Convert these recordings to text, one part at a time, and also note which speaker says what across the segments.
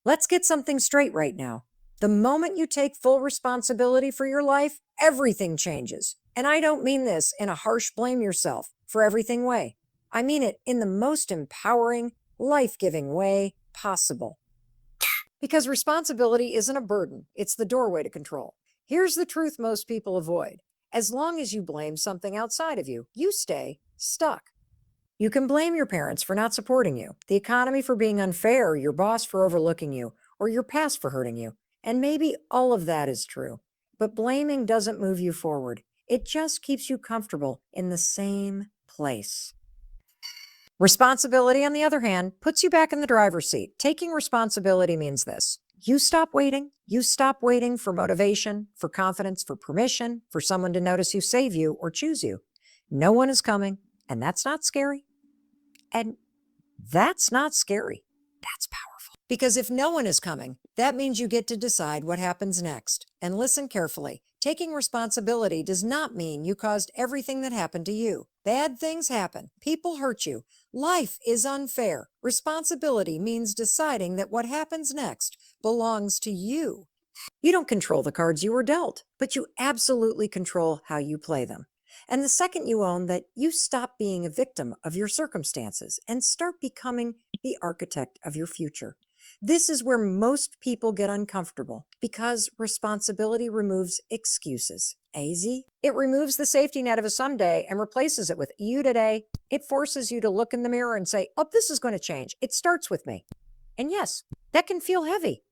Speaker 1: Let's get something straight right now. The moment you take full responsibility for your life, everything changes. And I don't mean this in a harsh blame yourself for everything way. I mean it in the most empowering, life-giving way possible. Because responsibility isn't a burden, it's the doorway to control. Here's the truth most people avoid. As long as you blame something outside of you, you stay stuck. You can blame your parents for not supporting you, the economy for being unfair, your boss for overlooking you, or your past for hurting you. And maybe all of that is true. But blaming doesn't move you forward. It just keeps you comfortable in the same place. Responsibility, on the other hand, puts you back in the driver's seat. Taking responsibility means this. You stop waiting. You stop waiting for motivation, for confidence, for permission, for someone to notice you, save you, or choose you. No one is coming, and that's not scary. And that's not scary. That's powerful. Because if no one is coming, that means you get to decide what happens next. And listen carefully. Taking responsibility does not mean you caused everything that happened to you. Bad things happen. People hurt you. Life is unfair. Responsibility means deciding that what happens next belongs to you. You don't control the cards you were dealt, but you absolutely control how you play them. And the second you own that, you stop being a victim of your circumstances and start becoming the architect of your future. This is where most people get uncomfortable because responsibility removes excuses. AZ? It removes the safety net of a someday and replaces it with you today. It forces you to look in the mirror and say, oh, this is going to change. It starts with me. And yes, that can feel heavy,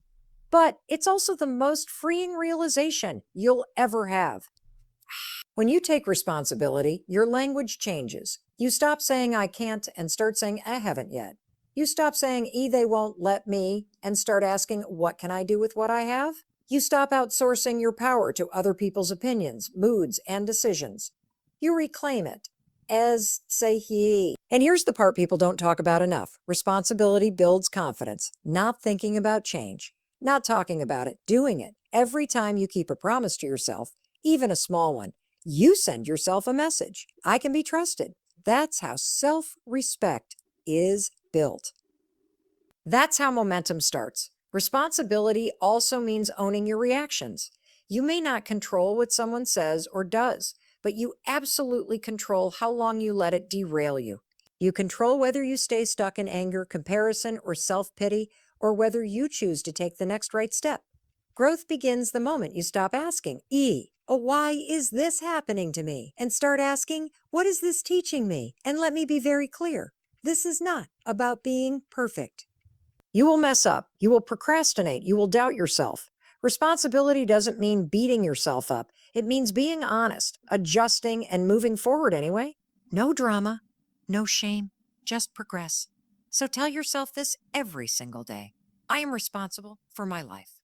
Speaker 1: but it's also the most freeing realization you'll ever have. When you take responsibility, your language changes. You stop saying I can't and start saying I haven't yet. You stop saying they won't let me and start asking what can I do with what I have? You stop outsourcing your power to other people's opinions, moods, and decisions. You reclaim it as say he. And here's the part people don't talk about enough. Responsibility builds confidence, not thinking about change, not talking about it, doing it. Every time you keep a promise to yourself, even a small one, you send yourself a message. I can be trusted. That's how self-respect is built. That's how momentum starts. Responsibility also means owning your reactions. You may not control what someone says or does, but you absolutely control how long you let it derail you. You control whether you stay stuck in anger, comparison, or self-pity, or whether you choose to take the next right step. Growth begins the moment you stop asking, why is this happening to me? And start asking, what is this teaching me? And let me be very clear. This is not about being perfect. You will mess up. You will procrastinate. You will doubt yourself. Responsibility doesn't mean beating yourself up. It means being honest, adjusting, and moving forward anyway. No drama, no shame, just progress. So tell yourself this every single day. I am responsible for my life.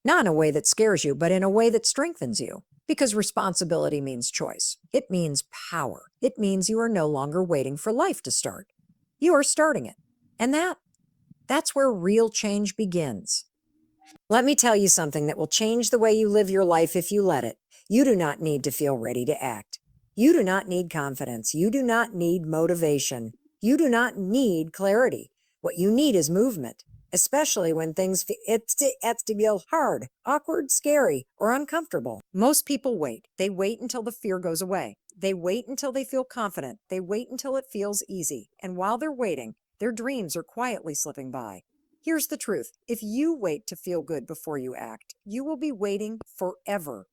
Speaker 1: Not in a way that scares you, but in a way that strengthens you. Because responsibility means choice. It means power. It means you are no longer waiting for life to start. You are starting it. And that's where real change begins. Let me tell you something that will change the way you live your life if you let it. You do not need to feel ready to act. You do not need confidence. You do not need motivation. You do not need clarity. What you need is movement, especially when things feel hard, awkward, scary, or uncomfortable. Most people wait. They wait until the fear goes away. They wait until they feel confident. They wait until it feels easy. And while they're waiting, their dreams are quietly slipping by. Here's the truth. If you wait to feel good before you act, you will be waiting forever.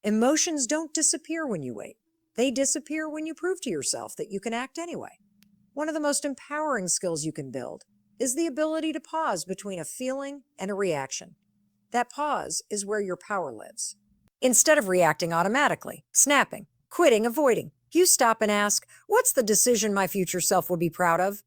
Speaker 1: Emotions don't disappear when you wait. They disappear when you prove to yourself that you can act anyway. One of the most empowering skills you can build is the ability to pause between a feeling and a reaction. That pause is where your power lives. Instead of reacting automatically, snapping, quitting, avoiding, you stop and ask, what's the decision my future self would be proud of?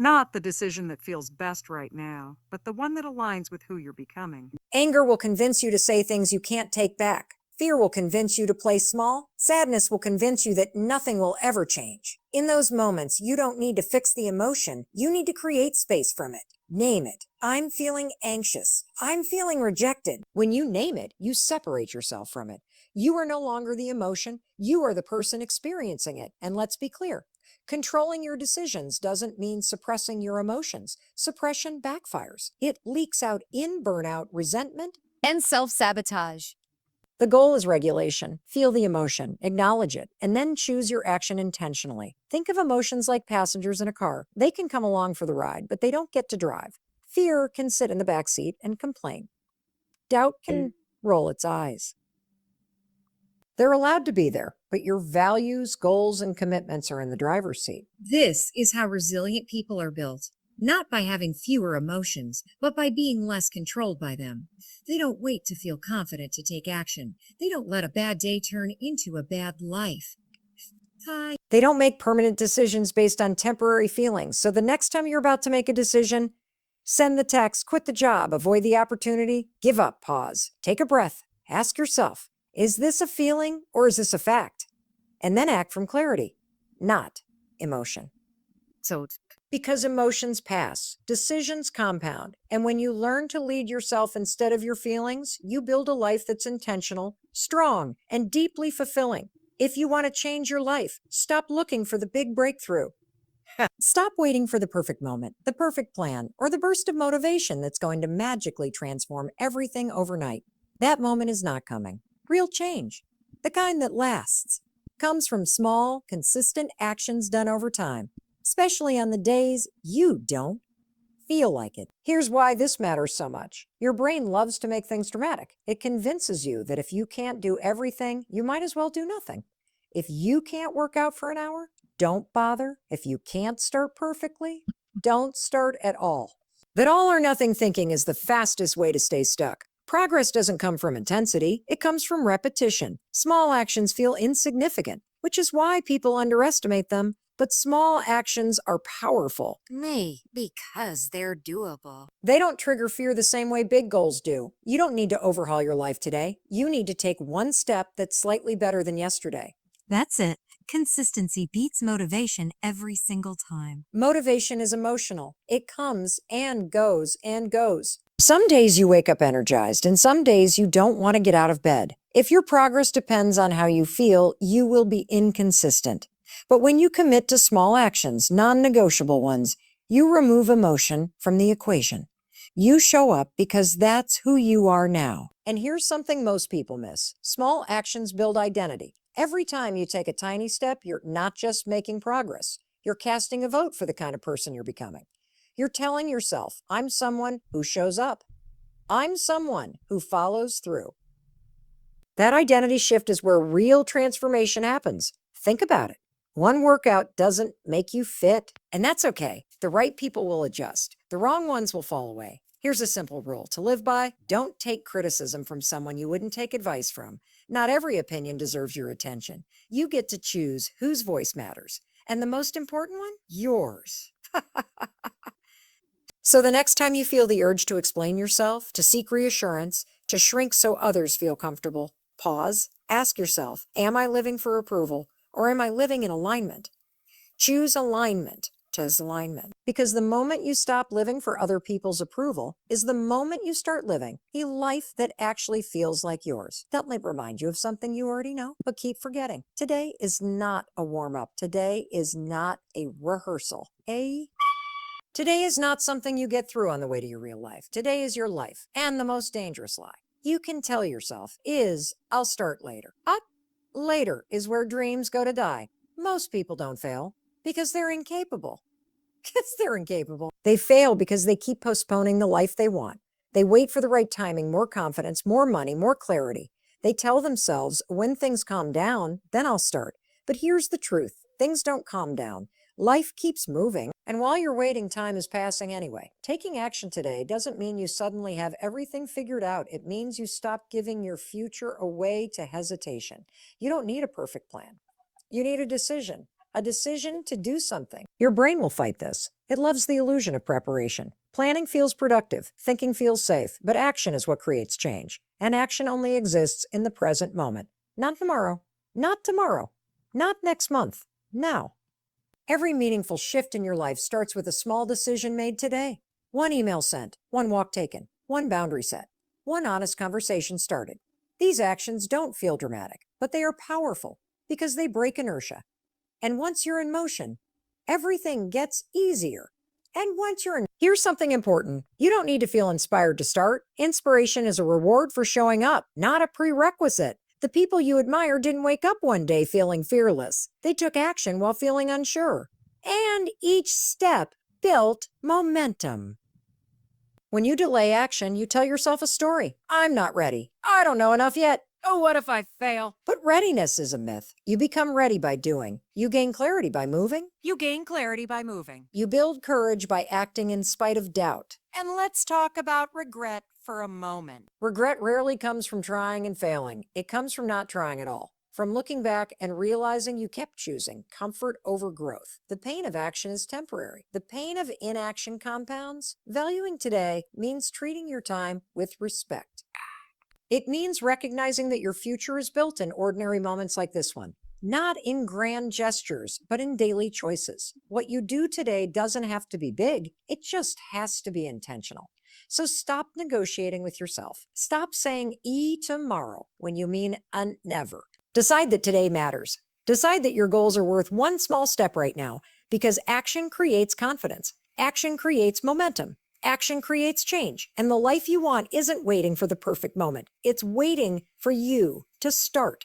Speaker 2: Not the decision that feels best right now, but the one that aligns with who you're becoming.
Speaker 1: Anger will convince you to say things you can't take back. Fear will convince you to play small. Sadness will convince you that nothing will ever change. In those moments, you don't need to fix the emotion. You need to create space from it. Name it. I'm feeling anxious. I'm feeling rejected. When you name it, you separate yourself from it. You are no longer the emotion. You are the person experiencing it. And let's be clear. Controlling your decisions doesn't mean suppressing your emotions. Suppression backfires. It leaks out in burnout, resentment,
Speaker 3: and self-sabotage.
Speaker 1: The goal is regulation. Feel the emotion, acknowledge it, and then choose your action intentionally. Think of emotions like passengers in a car. They can come along for the ride, but they don't get to drive. Fear can sit in the back seat and complain. Doubt can roll its eyes. They're allowed to be there, but your values, goals, and commitments are in the driver's seat.
Speaker 4: This is how resilient people are built. Not by having fewer emotions, but by being less controlled by them. They don't wait to feel confident to take action. They don't let a bad day turn into a bad life.
Speaker 1: They don't make permanent decisions based on temporary feelings. So the next time you're about to make a decision, send the text, quit the job, avoid the opportunity, give up, pause, take a breath, ask yourself, is this a feeling or is this a fact? And then act from clarity, not emotion. Because emotions pass, decisions compound, and when you learn to lead yourself instead of your feelings, you build a life that's intentional, strong, and deeply fulfilling. If you want to change your life, stop looking for the big breakthrough. Stop waiting for the perfect moment, the perfect plan, or the burst of motivation that's going to magically transform everything overnight. That moment is not coming. Real change, the kind that lasts, comes from small, consistent actions done over time, especially on the days you don't feel like it. Here's why this matters so much. Your brain loves to make things dramatic. It convinces you that if you can't do everything, you might as well do nothing. If you can't work out for an hour, don't bother. If you can't start perfectly, don't start at all. That all or nothing thinking is the fastest way to stay stuck. Progress doesn't come from intensity, it comes from repetition. Small actions feel insignificant, which is why people underestimate them. But small actions are powerful.
Speaker 4: Because they're doable.
Speaker 1: They don't trigger fear the same way big goals do. You don't need to overhaul your life today. You need to take one step that's slightly better than yesterday.
Speaker 4: That's it. Consistency beats motivation every single time.
Speaker 1: Motivation is emotional. It comes and goes and goes. Some days you wake up energized, and some days you don't want to get out of bed. If your progress depends on how you feel, you will be inconsistent. But when you commit to small actions, non-negotiable ones, you remove emotion from the equation. You show up because that's who you are now. And here's something most people miss. Small actions build identity. Every time you take a tiny step, you're not just making progress. You're casting a vote for the kind of person you're becoming. You're telling yourself, I'm someone who shows up. I'm someone who follows through. That identity shift is where real transformation happens. Think about it. One workout doesn't make you fit, and that's okay. The right people will adjust. The wrong ones will fall away. Here's a simple rule to live by. Don't take criticism from someone you wouldn't take advice from. Not every opinion deserves your attention. You get to choose whose voice matters. And the most important one? Yours. So the next time you feel the urge to explain yourself, to seek reassurance, to shrink so others feel comfortable, pause, ask yourself, am I living for approval? Or am I living in alignment? Choose alignment to alignment. Because the moment you stop living for other people's approval is the moment you start living a life that actually feels like yours. Don't let it remind you of something you already know, but keep forgetting. Today is not a warm-up. Today is not a rehearsal. Today is not something you get through on the way to your real life. Today is your life, and the most dangerous lie you can tell yourself is, I'll start later. Later is where dreams go to die. Most people don't fail because they're incapable. They fail because they keep postponing the life they want. They wait for the right timing, more confidence, more money, more clarity. They tell themselves, when things calm down, then I'll start. But here's the truth. Things don't calm down. Life keeps moving, and while you're waiting, time is passing anyway. Taking action today doesn't mean you suddenly have everything figured out. It means you stop giving your future away to hesitation. You don't need a perfect plan. You need a decision to do something. Your brain will fight this. It loves the illusion of preparation. Planning feels productive, thinking feels safe, but action is what creates change. And action only exists in the present moment. Not tomorrow, not next month, now. Every meaningful shift in your life starts with a small decision made today. One email sent, one walk taken, one boundary set, one honest conversation started. These actions don't feel dramatic, but they are powerful because they break inertia. And once you're in motion, everything gets easier. And once you're in, here's something important. You don't need to feel inspired to start. Inspiration is a reward for showing up, not a prerequisite. The people you admire didn't wake up one day feeling fearless. They took action while feeling unsure. And each step built momentum. When you delay action, you tell yourself a story. I'm not ready. I don't know enough yet. Oh, what if I fail? But readiness is a myth. You become ready by doing. You gain clarity by moving.
Speaker 2: You gain clarity by moving.
Speaker 1: You build courage by acting in spite of doubt.
Speaker 2: And let's talk about regret for a moment.
Speaker 1: Regret rarely comes from trying and failing. It comes from not trying at all. From looking back and realizing you kept choosing comfort over growth. The pain of action is temporary. The pain of inaction compounds. Valuing today means treating your time with respect. It means recognizing that your future is built in ordinary moments like this one. Not in grand gestures, but in daily choices. What you do today doesn't have to be big. It just has to be intentional. So stop negotiating with yourself. Stop saying tomorrow when you mean never. Decide that today matters. Decide that your goals are worth one small step right now, because action creates confidence. Action creates momentum. Action creates change. And the life you want isn't waiting for the perfect moment. It's waiting for you to start.